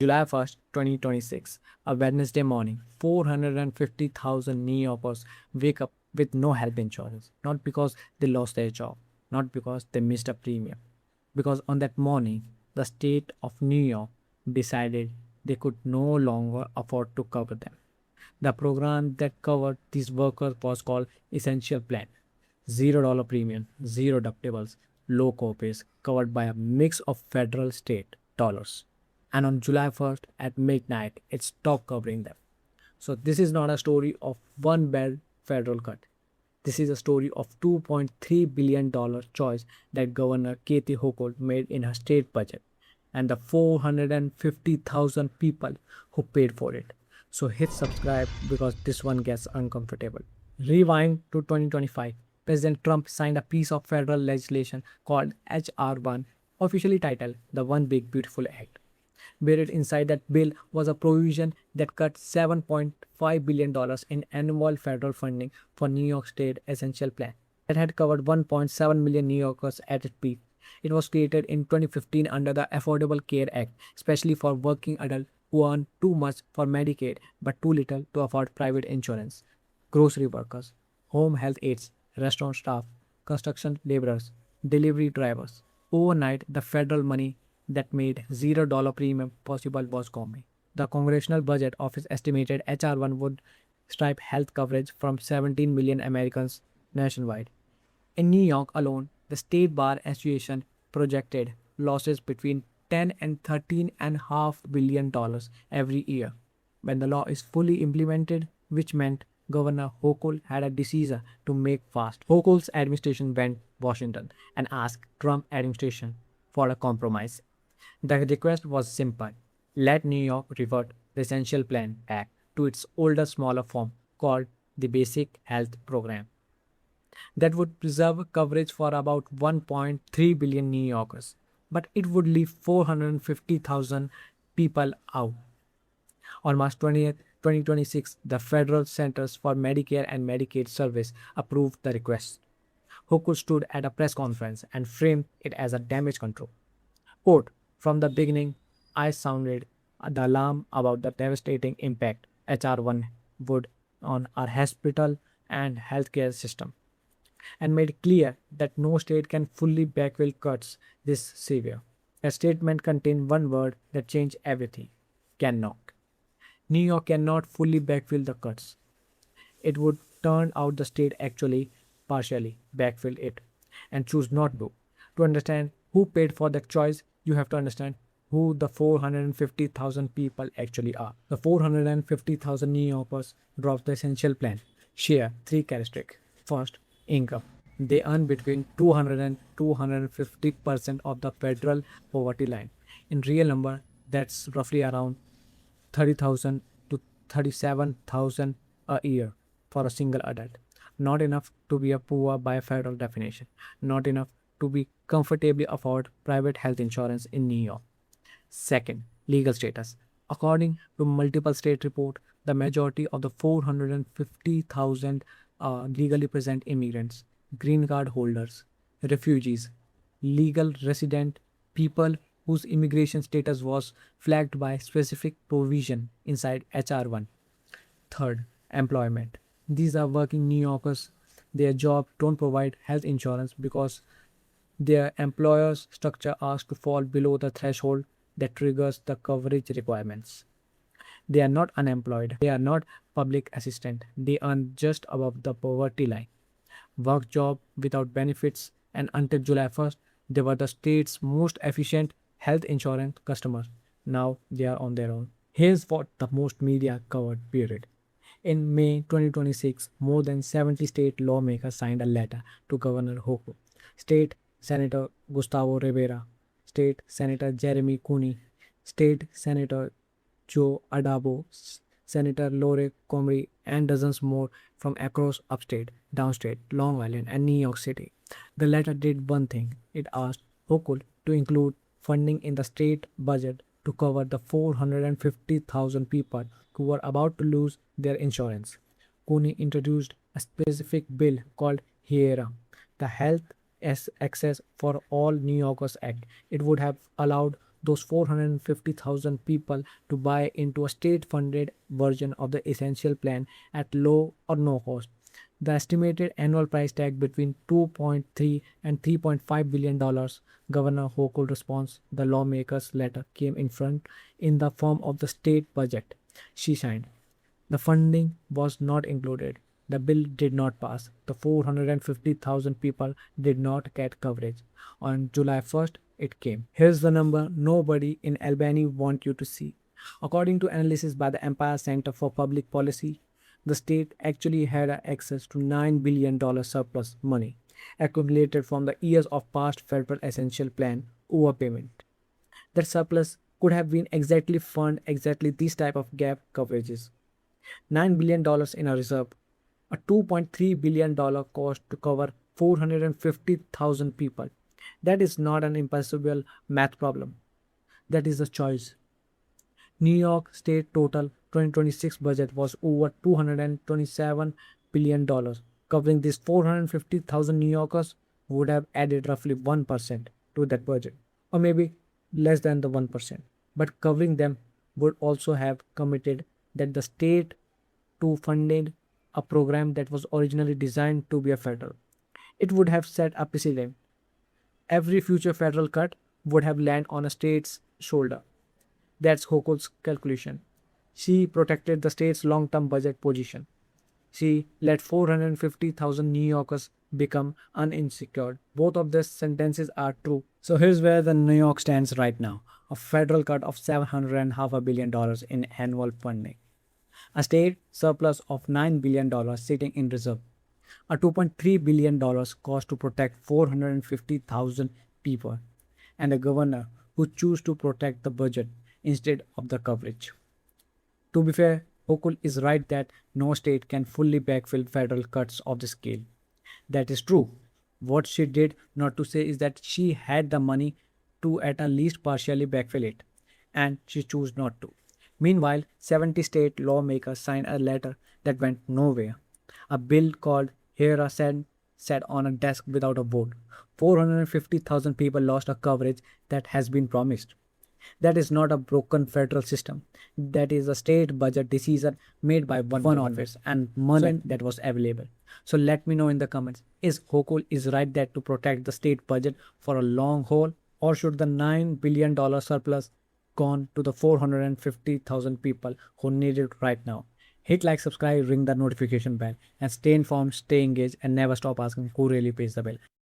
July 1st, 2026, a Wednesday morning, 450,000 New Yorkers wake up with no health insurance, not because they lost their job, not because they missed a premium, because on that morning, the state of New York decided they could no longer afford to cover them. The program that covered these workers was called Essential Plan. $0 premium, zero deductibles, low copays, covered by a mix of federal state dollars. And on July 1st at midnight, it stopped covering them. So this is not a story of one bad federal cut. This is a story of $2.3 billion choice that Governor Kathy Hochul made in her state budget and the 450,000 people who paid for it. So hit subscribe because this one gets uncomfortable. Rewind to 2025. President Trump signed a piece of federal legislation called H.R. 1, officially titled the One Big Beautiful Act. Buried inside that bill was a provision that cut $7.5 billion in annual federal funding for New York State Essential Plan that had covered 1.7 million New Yorkers at its peak. It was created in 2015 under the Affordable Care Act, especially for working adults who earn too much for Medicaid but too little to afford private insurance. Grocery workers, home health aides, restaurant staff, construction laborers, delivery drivers. Overnight, the federal money that made $0 premium possible was gone. The Congressional Budget Office estimated HR 1 would stripe health coverage from 17 million Americans nationwide. In New York alone, the State Bar Association projected losses between 10 and $13.5 billion every year. When the law is fully implemented, which meant Governor Hochul had a decision to make fast. Hochul's administration went Washington and asked Trump administration for a compromise. The request was simple. Let New York revert the Essential Plan Act to its older, smaller form called the Basic Health Program. That would preserve coverage for about 1.3 billion New Yorkers, but it would leave 450,000 people out. On March 20th, 2026, the Federal Centers for Medicare and Medicaid Service approved the request. Hochul stood at a press conference and framed it as a damage control. Quote, from the beginning, I sounded the alarm about the devastating impact HR 1 would on our hospital and healthcare system and made clear that no state can fully backfill cuts this severe. A statement contained one word that changed everything cannot. New York cannot fully backfill the cuts. It would turn out the state actually partially backfill it and choose not to. To understand who paid for that choice, you have to understand who the 450,000 people actually are. The 450,000 New Yorkers dropped the essential plan. Share three characteristics. First, income. They earn between 200 and 250% of the federal poverty line. In real number, that's roughly around 30,000 to 37,000 a year for a single adult. Not enough to be a poor by federal definition. Not enough to be comfortably afford private health insurance in New York. Second, legal status. According to multiple state reports, the majority of the 450,000 are legally present immigrants, green card holders, refugees, legal resident, people whose immigration status was flagged by specific provision inside HR 1. Third, employment. These are working New Yorkers. Their job don't provide health insurance because their employer's structure asks to fall below the threshold that triggers the coverage requirements. They are not unemployed. They are not public assistant. They earn just above the poverty line. Work job without benefits, and until July 1st, they were the state's most efficient health insurance customers. Now they are on their own. Here's what the most media covered period. In May 2026, more than 70 state lawmakers signed a letter to Governor Hochul. State Senator Gustavo Rivera, State Senator Jeremy Cooney, State Senator Joe Adabo, Senator Lore Comrie, and dozens more from across upstate, downstate, Long Island, and New York City. The letter did one thing. It asked Hochul to include funding in the state budget to cover the 450,000 people who were about to lose their insurance. Cooney introduced a specific bill called HIERA, the Health Access for All New Yorkers Act. It would have allowed those 450,000 people to buy into a state-funded version of the essential plan at low or no cost. The estimated annual price tag between 2.3 and 3.5 billion dollars. Governor Hochul response, the lawmakers' letter came in the form of the state budget she signed. The funding was not included. The bill did not pass. The 450,000 people did not get coverage. On July 1st, it came. Here's the number nobody in Albany want you to see. According to analysis by the Empire Center for Public Policy, the state actually had access to $9 billion surplus money accumulated from the years of past federal essential plan overpayment. That surplus could have been exactly fund exactly this type of gap coverages. $9 billion in a reserve, a $2.3 billion cost to cover 450,000 people. That is not an impossible math problem. That is a choice. New York State total 2026 budget was over $227 billion. Covering these 450,000 New Yorkers would have added roughly 1% to that budget, or maybe less than the 1%. But covering them would also have committed that the state to funded a program that was originally designed to be a federal. It would have set a precedent. Every future federal cut would have landed on a state's shoulder. That's Hochul's calculation. She protected the state's long-term budget position. She let 450,000 New Yorkers become uninsecured. Both of these sentences are true. So here's where the New York stands right now. A federal cut of $700.5 billion in annual funding. A state surplus of $9 billion sitting in reserve. A $2.3 billion cost to protect 450,000 people. And a governor who chose to protect the budget instead of the coverage. To be fair, Hochul is right that no state can fully backfill federal cuts of the scale. That is true. What she did not to say is that she had the money to at least partially backfill it, and she chose not to. Meanwhile, 70 state lawmakers signed a letter that went nowhere. A bill called HERA sat on a desk without a vote. 450,000 people lost a coverage that has been promised. That is not a broken federal system. That is a state budget decision made by one office and money that was available. So let me know in the comments. Is Hochul is right that to protect the state budget for a long haul, or should the $9 billion surplus gone to the 450,000 people who need it right now? Hit like, subscribe, ring the notification bell, and stay informed, stay engaged, and never stop asking who really pays the bill.